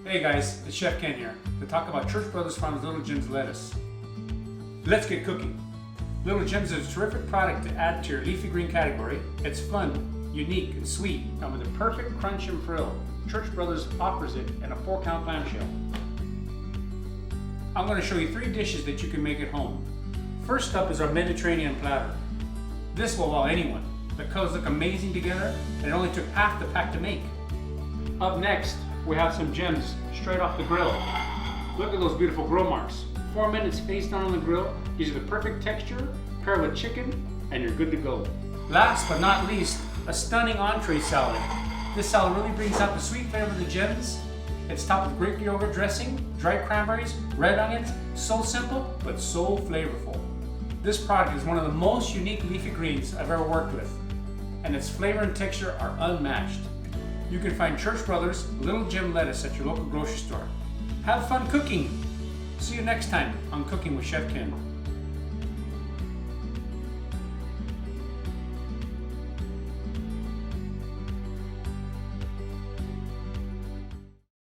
Hey guys, it's Chef Ken here to talk about Church Brothers Farms Little Jim's lettuce. Let's get cooking. Little Jim's is a terrific product to add to your leafy green category. It's fun, unique, and sweet, and with a perfect crunch and frill, Church Brothers offers it in a 4-count clamshell. I'm going to show you 3 dishes that you can make at home. First up is our Mediterranean platter. This will wow anyone. The colors look amazing together, and it only took half the pack to make. Up next, we have some gems straight off the grill. Look at those beautiful grill marks. 4 minutes face down on the grill gives you the perfect texture, pair with chicken, and you're good to go. Last but not least, a stunning entree salad. This salad really brings out the sweet flavor of the gems. It's topped with Greek yogurt dressing, dried cranberries, red onions. So simple, but so flavorful. This product is one of the most unique leafy greens I've ever worked with, and its flavor and texture are unmatched. You can find Church Brothers Little Jim lettuce at your local grocery store. Have fun cooking! See you next time on Cooking with Chef Ken.